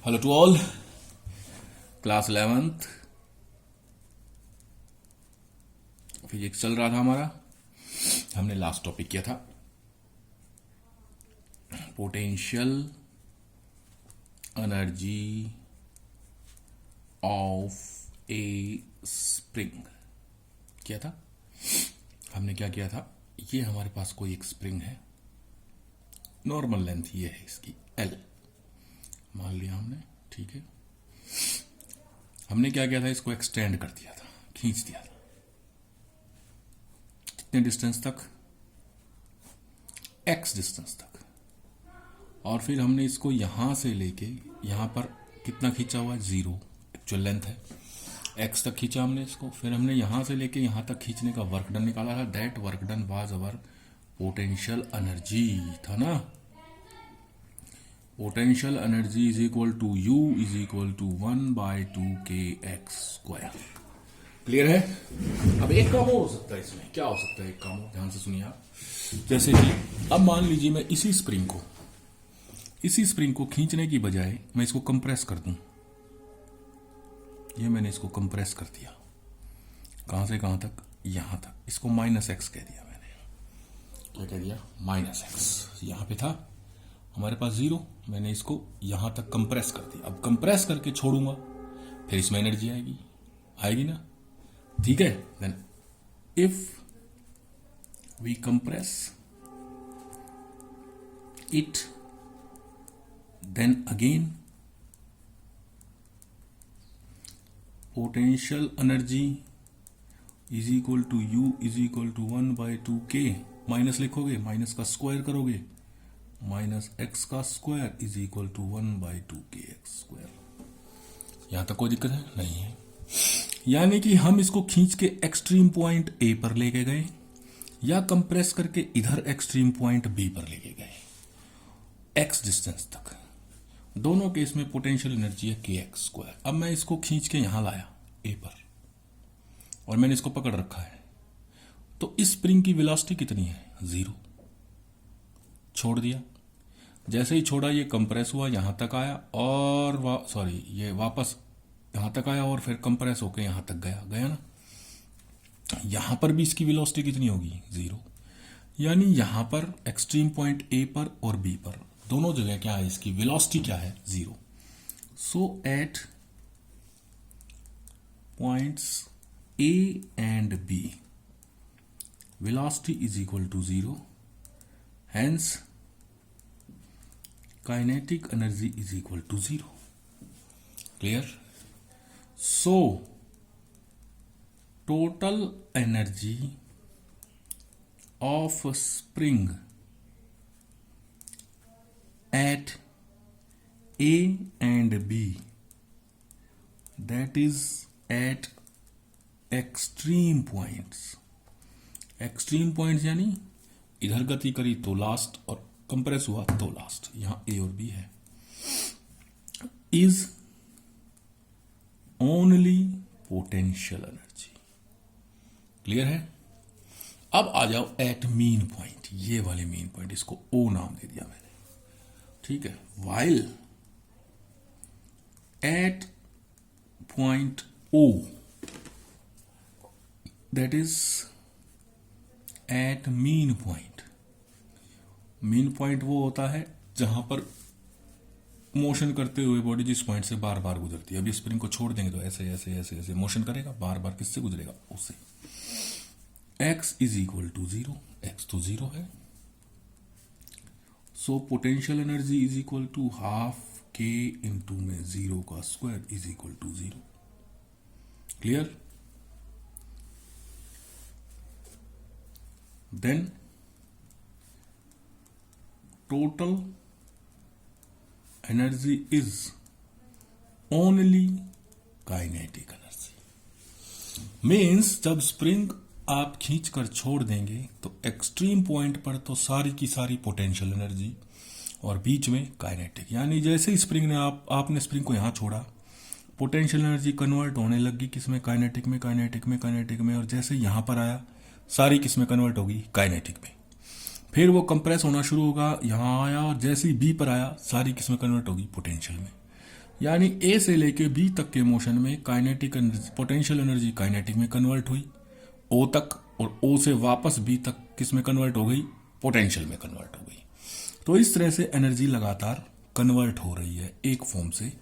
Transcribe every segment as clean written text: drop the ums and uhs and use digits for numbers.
Hello to all, class 11th physics चल रहा था हमारा। हमने लास्ट टॉपिक किया था potential energy of a spring. क्या था हमने, क्या किया था? ये हमारे पास कोई एक स्प्रिंग है, नॉर्मल लेंथ ये है इसकी एल मान लिया हमने, ठीक है। हमने क्या किया था, इसको एक्सटेंड कर दिया था, खींच दिया था। कितने डिस्टेंस तक? एक्स डिस्टेंस तक। और फिर हमने इसको यहां से लेके यहां पर कितना खींचा हुआ है? 0 एक्चुअल लेंथ है, एक्स तक खींचा हमने इसको। फिर हमने यहां से लेके यहां तक खींचने का वर्क डन निकाला था। That work done was our potential energy, था ना। Potential energy is equal to U is equal to 1/2kx²। Clear है? अब एक काम और हो सकता है इसमें। क्या हो सकता है एक काम और? ध्यान से सुनिए आप। जैसे कि अब मान लीजिए मैं इसी स्प्रिंग को खींचने की बजाय मैं इसको कंप्रेस कर दूं। ये मैंने इसको कंप्रेस कर दिया, कहां से कहां तक? यहां तक। इसको -x कह दिया मैंने। क्या कह दिया? -x। यहां पे था हमारे पास 0, मैंने इसको यहां तक कंप्रेस कर दिया। अब कंप्रेस करके छोड़ूंगा, फिर इसमें एनर्जी आएगी ना, ठीक है। Then if we compress it, then again potential energy is equal to U is equal to 1/2k। Minus लिखोगे, माइनस का स्क्वायर करोगे, -x² is equal to 1/2kx²। यहां तक कोई दिक्कत है? नहीं है। यानी कि हम इसको खींच के एक्सट्रीम पॉइंट ए पर लेके गए या कंप्रेस करके इधर एक्सट्रीम पॉइंट बी पर लेके गए, x डिस्टेंस तक। दोनों केस में पोटेंशियल एनर्जी है kx²। अब मैं इसको खींच के यहां लाया ए पर और मैंने इसको पकड़ रखा है, तो इस स्प्रिंग की वेलोसिटी कितनी है? 0। छोड़ दिया, जैसे ही छोड़ा ये कंप्रेस हुआ, यहां तक आया और ये वापस यहां तक आया और फिर कंप्रेस होकर यहां तक गया ना। यहां पर भी इसकी वेलोसिटी कितनी होगी? 0। यानी यहां पर एक्सट्रीम पॉइंट ए पर और बी पर दोनों जगह क्या है, इसकी वेलोसिटी क्या है? 0। So at points A and B velocity is equal to 0, hence kinetic energy is equal to 0. Clear? So total energy of a spring at A and B, that is at extreme points यानी इधर गति करी तो last और compress हुआ तो last, यहां ए और बी है, is only potential energy. Clear है? अब आ जाओ एट मीन पॉइंट, ये वाले मीन पॉइंट, इसको ओ नाम दे दिया मैंने, ठीक है। While at point O, that is at mean point वो होता है जहां पर मोशन करते हुए बॉडी जिस पॉइंट से बार बार गुजरती है। अभी स्प्रिंग को छोड़ देंगे तो ऐसे ऐसे ऐसे ऐसे मोशन करेगा, बार बार किससे गुजरेगा? उससे। x is equal to 0, x तो 0 है। So potential energy is equal to ½ k into में 0 का square is equal to 0। Clear? Then total energy is only kinetic energy. Means जब स्प्रिंग आप खींच कर छोड़ देंगे तो एक्सट्रीम पॉइंट पर तो सारी की सारी पोटेंशियल एनर्जी और बीच में काइनेटिक। यानी जैसे ही स्प्रिंग ने आपने स्प्रिंग को यहां छोड़ा, पोटेंशियल एनर्जी कन्वर्ट होने लगी किसमें? काइनेटिक में। और जैसे यहां पर आया, सारी किसमें कन्वर्ट होगी? काइनेटिक में। फिर वो कंप्रेस होना शुरू होगा, यहां आया और जैसे ही बी पर आया, सारी किसमें कन्वर्ट होगी? पोटेंशियल में। यानी ए से लेके बी तक के मोशन में kinetic energy, potential energy kinetic में कन्वर्ट हुई ओ तक, और ओ से वापस बी तक किस में कन्वर्ट हो गई, पोटेंशियल में कन्वर्ट हो गई। तो इस तरह से एनर्जी लगातार कन्वर्ट हो रही है एक फॉर्म से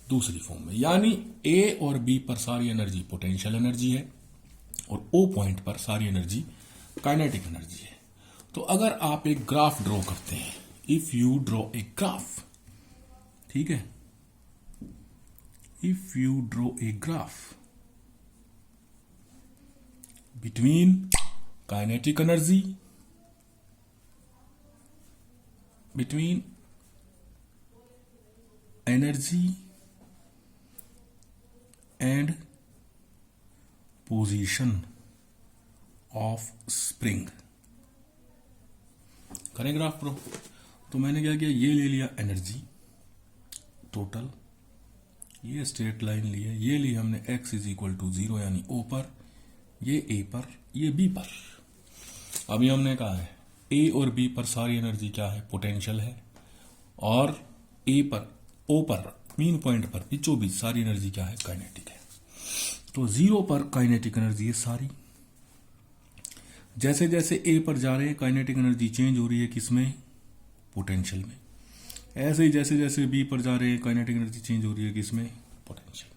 दूसरी फॉर्म में। यानी ए और बी पर सारी एनर्जी पोटेंशियल एनर्जी है और ओ पॉइंट पर सारी एनर्जी काइनेटिक एनर्जी है। तो अगर आप एक ग्राफ ड्रॉ करते हैं, if you draw a graph, ठीक है, if you draw a graph between kinetic energy, between energy and position of spring, करें ग्राफ प्रो। तो मैंने क्या किया, ये ले लिया एनर्जी टोटल, ये स्ट्रेट लाइन ली है, ये ली हमने x इज इक्वल टू 0 यानी O पर, ये A पर, ये B पर। अभी हमने कहा है A और B पर सारी एनर्जी क्या है, पोटेंशियल है, और A पर, O पर, मीन पॉइंट पर बीचों बीच सारी एनर्जी क्या है, काइनेटिक है। तो 0 पर काइनेटिक एनर्जी है सारी। जैसे जैसे ए पर जा रहे हैं काइनेटिक एनर्जी चेंज हो रही है किसमें, पोटेंशियल में। ऐसे ही जैसे जैसे बी पर जा रहे हैं काइनेटिक एनर्जी चेंज हो रही है किसमें, पोटेंशियल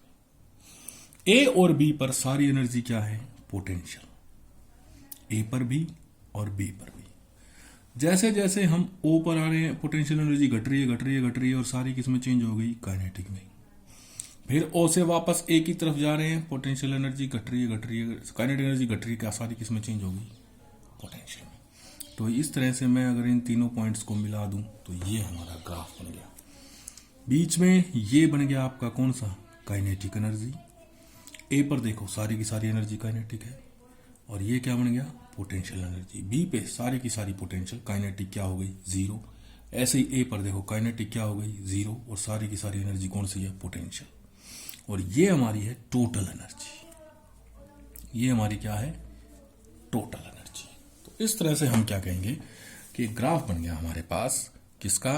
में। ए और बी पर सारी एनर्जी क्या है, पोटेंशियल, ए पर भी और बी पर भी। जैसे जैसे हम ओ पर आ रहे हैं पोटेंशियल एनर्जी घट रही है घट रही है घट रही है और सारी किसमें चेंज हो गई, काइनेटिक में। फिर ओ से वापस ए की तरफ जा रहे हैं, पोटेंशियल एनर्जी घट रही है काइनेटिक एनर्जी घट रही है, क्या सारी किसमें चेंज हो गई, पोटेंशियल में। तो इस तरह से मैं अगर इन तीनों पॉइंट्स को मिला दूं तो ये हमारा ग्राफ बन गया। बीच में ये बन गया आपका कौन सा, काइनेटिक एनर्जी। ए पर देखो सारी की सारी एनर्जी काइनेटिक है, और ये क्या बन गया, पोटेंशियल एनर्जी। बी पे सारी की सारी पोटेंशियल, काइनेटिक क्या हो गई, 0। ऐसे ही ए पर देखो काइनेटिक क्या हो गई, 0, और सारी की सारी एनर्जी कौन सी है, पोटेंशियल। और ये हमारी है टोटल एनर्जी, ये हमारी क्या है, टोटल एनर्जी। तो इस तरह से हम क्या कहेंगे कि ग्राफ बन गया हमारे पास किसका,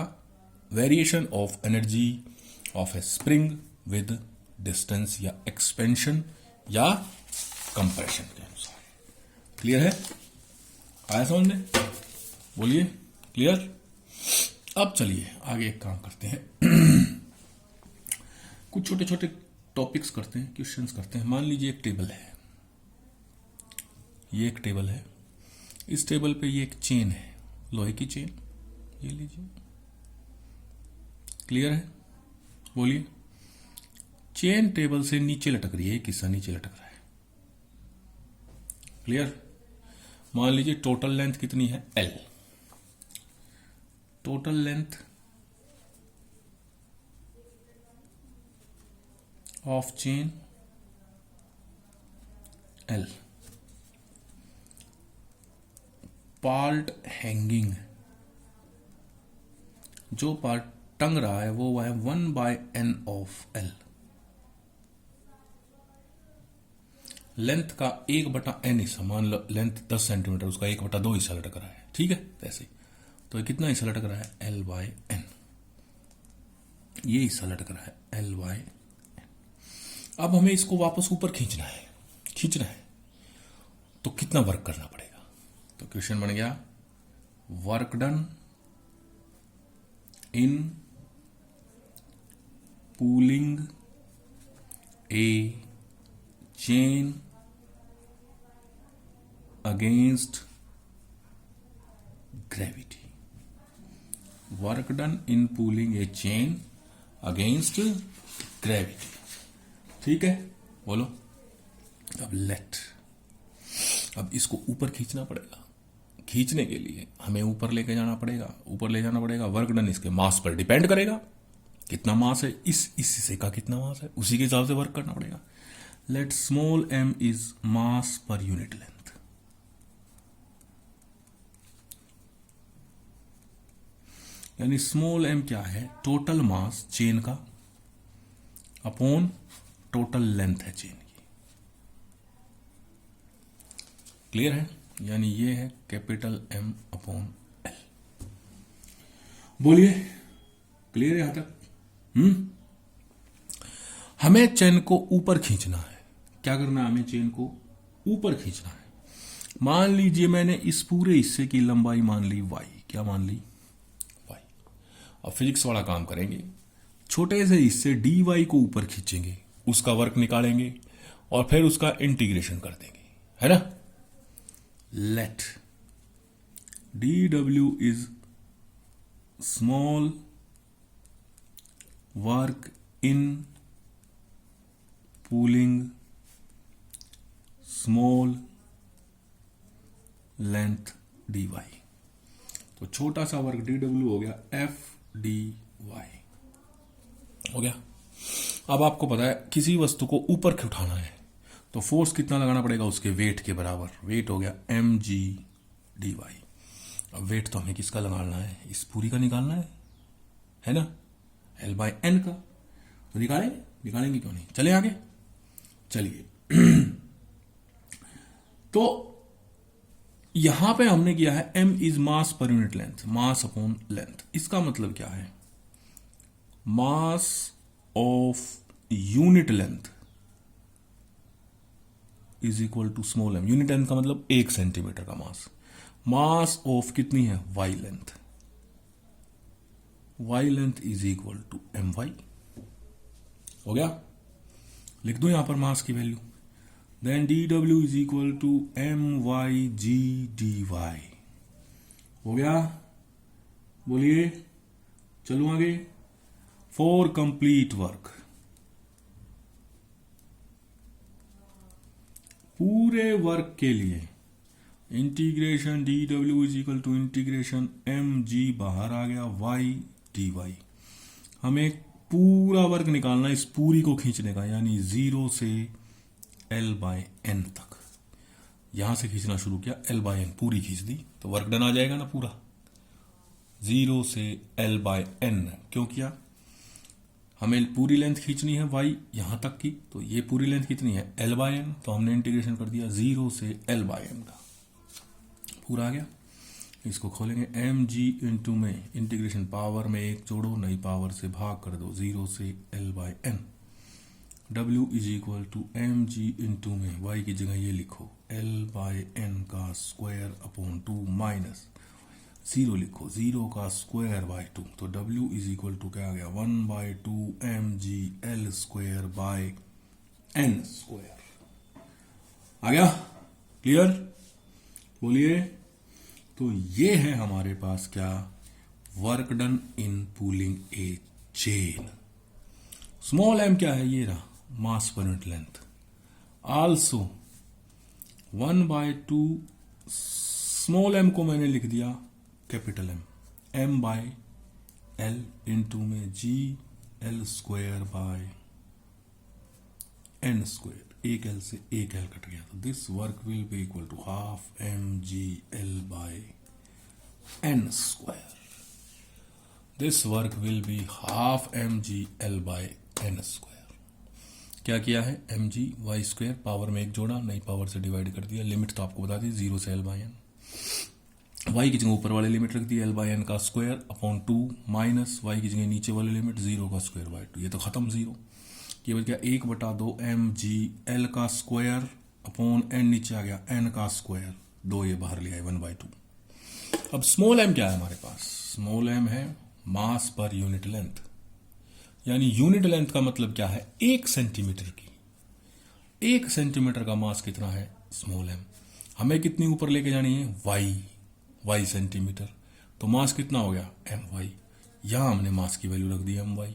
variation of energy of a spring with distance या एक्सपेंशन या कंप्रेशन के अनुसार। क्लियर है, आया समझ में, बोलिए क्लियर। अब चलिए आगे एक काम करते हैं कुछ छोटे छोटे टॉपिक्स करते हैं, क्वेश्चंस करते हैं। मान लीजिए एक टेबल है, ये एक टेबल है, इस टेबल पे ये एक चेन है, लोहे की चेन, ये लीजिए। क्लियर है, बोलिए। चेन टेबल से नीचे लटक रही है, एक हिस्सा नीचे लटक रहा है। क्लियर। मान लीजिए टोटल लेंथ कितनी है, L। Total length of chain L। Part hanging, जो पार्ट टंग रहा है वो है 1/n ऑफ L। लेंथ का 1/n हिस्सा, मान लो लेंथ 10 सेंटीमीटर, उसका 1/2 हिस्सा लटक रहा है, ठीक है। ऐसे तो ये कितना हिस्सा लटक रहा है, L/n। ये हिस्सा लटक रहा है L/n। अब हमें इसको वापस ऊपर खींचना है, तो कितना वर्क करना पड़ेगा। तो क्वेश्चन बन गया, work done in pulling a chain against gravity. Work done in pulling a chain against gravity, ठीक है, बोलो। अब अब इसको ऊपर खींचना पड़ेगा। खींचने के लिए हमें ऊपर लेके जाना पड़ेगा। वर्क डन इसके मास पर डिपेंड करेगा, कितना मास है, इस हिस्से का कितना मास है, उसी के हिसाब से वर्क करना पड़ेगा। Let small m is mass per unit length. यानी स्मॉल m क्या है, टोटल मास चेन का अपॉन टोटल लेंथ है चेन की। क्लियर है, यानी ये है कैपिटल M अपॉन L। बोलिए क्लियर है यहां तक। हमें चेन को ऊपर खींचना है। क्या करना है? हमें चेन को ऊपर खींचना है। मान लीजिए मैंने इस पूरे हिस्से की लंबाई मान ली y। क्या मान ली? y। अब फिजिक्स वाला काम करेंगे, छोटे से हिस्से dy को ऊपर खींचेंगे, उसका वर्क निकालेंगे और फिर उसका इंटीग्रेशन कर देंगे, है ना। Let dw is small work in pulling small length dy। तो छोटा सा वर्क dw हो गया f dy हो गया। अब आपको पता है किसी वस्तु को ऊपर उठाना है तो फोर्स कितना लगाना पड़ेगा? उसके वेट के बराबर। वेट हो गया mg dy। अब वेट तो हमें किसका लगाना है? इस पूरी का निकालना है ना, L/N का। तो निकालेंगे क्यों नहीं? चले आगे, चलिए। तो यहां पे हमने किया है m is mass per unit length, mass upon length. इसका मतलब क्या है? Mass of unit length is equal to small m। Unit length का मतलब 1 सेंटीमीटर का मास। मास ऑफ कितनी है? y length. y length is equal to my। हो गया? लिख दो यहां पर मास की value. Then dw is equal to myg dy। हो गया? बोलिए, चलो आगे। फॉर कंप्लीट वर्क, पूरे वर्क के लिए integration dw is equal to integration mg, बाहर आ गया y dy। हमें पूरा वर्क निकालना, इस पूरी को खींचने का, यानी 0 से L/N तक। यहां से खींचना शुरू किया, L/N पूरी खींच दी तो वर्क डन आ जाएगा ना पूरा। 0 से L/N क्यों किया? हमें पूरी लेंथ खींचनी है y यहां तक की, तो ये पूरी लेंथ कितनी है? L/N। तो हमने इंटीग्रेशन कर दिया 0 से L/N का, पूरा आ गया। इसको खोलेंगे mg इंटू में इंटीग्रेशन, पावर में 1 जोड़ो, नई पावर से भाग कर दो, 0 से L/N। w is equal to mg into में y की जगह ये लिखो L/N का स्क्वायर अपॉन 2 माइनस 0 लिखो 0 का स्क्वायर बाय 2। तो w इज इक्वल टू क्या आ गया? 1/2 mg L square by N square. आ गया? क्लियर? बोलिए। तो ये है हमारे पास क्या? Work done in pulling a chain. Small m क्या है? ये रहा, mass per unit length. Also 1/2 small m को मैंने लिख दिया capital M by L into में g L square by N square. एक L से एक L कट गया, तो this work will be equal to half mg L by N square. This work will be half mg L by N square. क्या किया है? mg y square, power में 1 जोड़ा, नई पावर से डिवाइड कर दिया। लिमिट तो आपको बता दी 0 से L/N। y की जगह ऊपर वाले लिमिट रख दी L/N का स्क्वायर अपॉन 2 माइनस y की जगह नीचे वाले लिमिट 0 का स्क्वायर बाय 2। ये तो खत्म 0। ये बच गया 1/2 mg L का स्क्वायर अपॉन n, नीचे आ गया n का स्क्वायर, 2 ये बाहर ले आए 1/2। अब स्मॉल m क्या है हमारे पास? स्मॉल m है मास पर यूनिट लेंथ, यानी यूनिट लेंथ का मतलब क्या है? 1 सेंटीमीटर की। 1 सेंटीमीटर का मास कितना है? Small m। हमें कितनी ऊपर लेके जानी है? y centimetre. तो मास कितना हो गया? my। यहां हमने मास की वैल्यू रख दी my,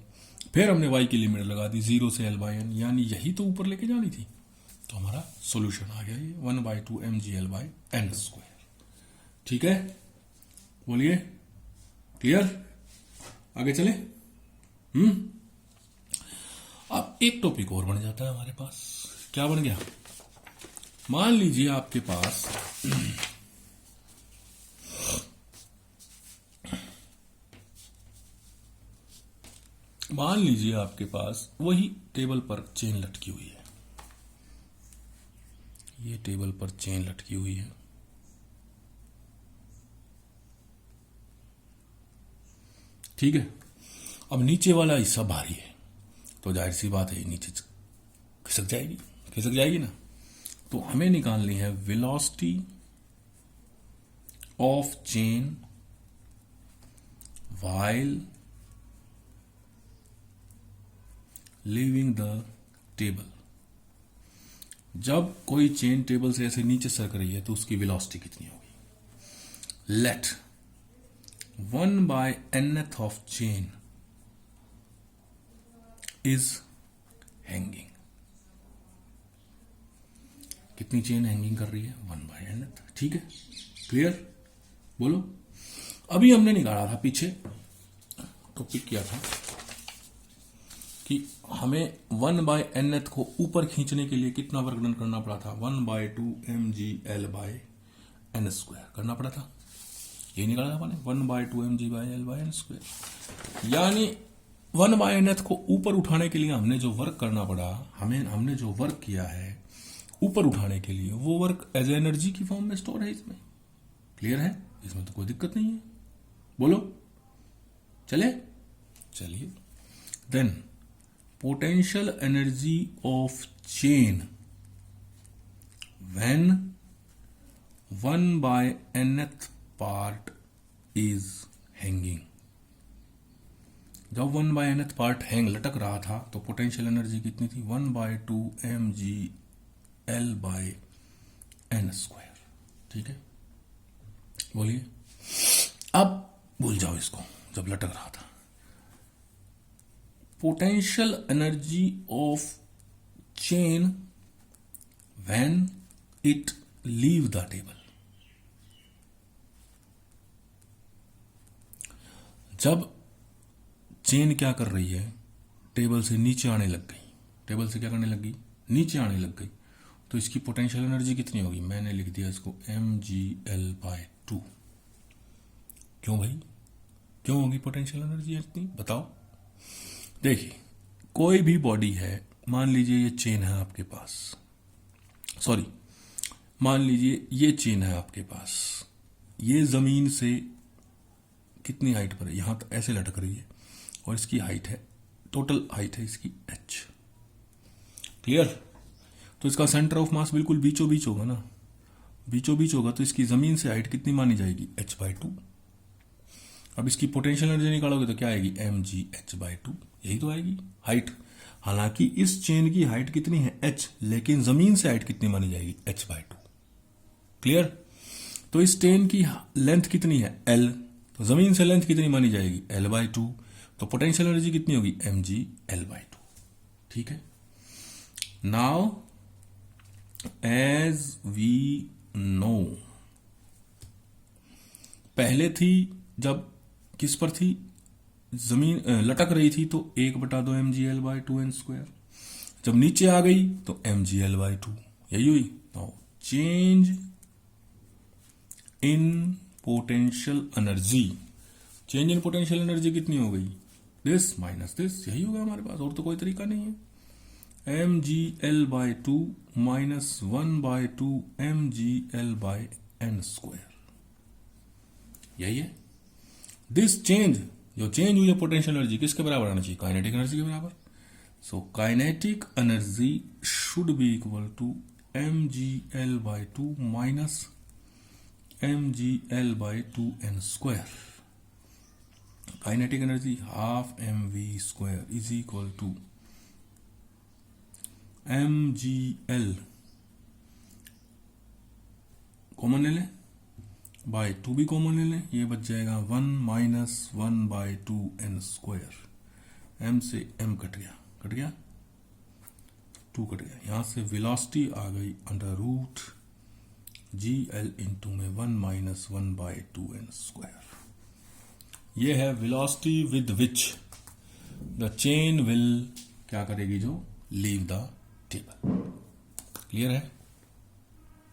फिर हमने y की लिमिट लगा दी 0 से L/N, यानी यही तो ऊपर लेके जानी थी। तो हमारा सॉल्यूशन आ गया ये 1/2 mg L by N square. ठीक है? बोलिए, क्लियर? आगे चले। अब एक टॉपिक और बन जाता है हमारे पास। क्या बन गया? मान लीजिए आपके पास वही टेबल पर चेन लटकी हुई है। ये टेबल पर चेन लटकी हुई है। ठीक है? अब नीचे वाला हिस्सा भारी है, तो जाहिर सी बात है नीचे खिसक जाएगी ना। तो हमें निकालनी है velocity of chain while leaving the table। जब कोई चेन टेबल से ऐसे नीचे सरक रही है तो उसकी वेलोसिटी कितनी होगी। Let 1/nth of chain is hanging. कितनी चेन हैंगिंग कर रही है, 1/nth। ठीक है, क्लियर, बोलो। अभी हमने निकाला था, पीछे टॉपिक किया था कि हमें 1/nth को ऊपर खींचने के लिए कितना वर्क डन करना पड़ा था, 1/2 mgl/n² करना पड़ा था। ये निकाला था मैंने, 1/2 mgl/n²। यानी 1/nth को ऊपर उठाने के लिए हमने जो वर्क करना पड़ा, हमने जो वर्क किया है ऊपर उठाने के लिए, वो वर्क एज एनर्जी की फॉर्म में स्टोर है इसमें। क्लियर है, इसमें तो कोई दिक्कत नहीं है, बोलो। चलिए then potential energy of chain when 1/nth part is hanging. जब 1/nth पार्ट हैंग लटक रहा था तो पोटेंशियल एनर्जी कितनी थी, 1/2 mgl/n²। ठीक है, बोलिए। अब भूल जाओ इसको, जब लटक रहा था। Potential energy of chain when it leave the table. जब चेन क्या कर रही है, टेबल से नीचे आने लग गई, टेबल से क्या करने लग गई, नीचे आने लग गई, तो इसकी पोटेंशियल एनर्जी कितनी होगी, मैंने लिख दिया इसको mgl/2। क्यों भाई, क्यों होगी पोटेंशियल एनर्जी इतनी, बताओ। देखिए, कोई भी बॉडी है, मान लीजिए ये चेन है आपके पास, सॉरी मान लीजिए ये चेन है आपके पास, ये जमीन से कितनी हाइट पर है, यहां तक ऐसे लटक रही है, और इसकी हाइट है, टोटल हाइट है इसकी h। क्लियर। तो इसका सेंटर ऑफ मास बिल्कुल बीचों बीच होगा ना, बीचों बीच होगा, तो इसकी जमीन से हाइट कितनी मानी जाएगी, h/2। अब इसकी पोटेंशियल एनर्जी निकालोगे तो क्या आएगी, mgh/2, यही तो आएगी हाइट। हालांकि इस चेन की हाइट कितनी है, h, लेकिन जमीन से हाइट कितनी मानी जाएगी, h/2। क्लियर। तो इस चेन की लेंथ कितनी है, l, तो जमीन से लेंथ कितनी मानी जाएगी, l/2, तो पोटेंशियल एनर्जी कितनी होगी, mgl/2। ठीक है। नाउ एज वी नो, पहले थी जब किस पर थी, जमीन लटक रही थी तो 1/2 mgl/2n²। जब नीचे आ गई तो mgl/2, यही हुई। Now change in potential energy, change in potential energy कितनी हो गई, दिस माइनस दिस, यही होगा हमारे पास, और तो कोई तरीका नहीं है। mgl/2 माइनस 1/2 mgl/n², यही है। दिस चेंज, जो चेंज हुई है पोटेंशियल एनर्जी, किसके बराबर आना चाहिए, काइनेटिक एनर्जी के बराबर। So kinetic energy should be equal to mgl/2 minus mgl/2n²। Kinetic energy half mv² is equal to mgl, common ले लें, बाय 2 भी कॉमन ले लें, ये बच जाएगा 1 माइनस 1/2 n²। m से m कट गया 2 कट गया, यहां से वेलोसिटी आ गई √ gl इंटू में 1 माइनस 1/2 n²। ये है velocity with which the chain will क्या करेगी, जो लीव द टेबल। क्लियर है।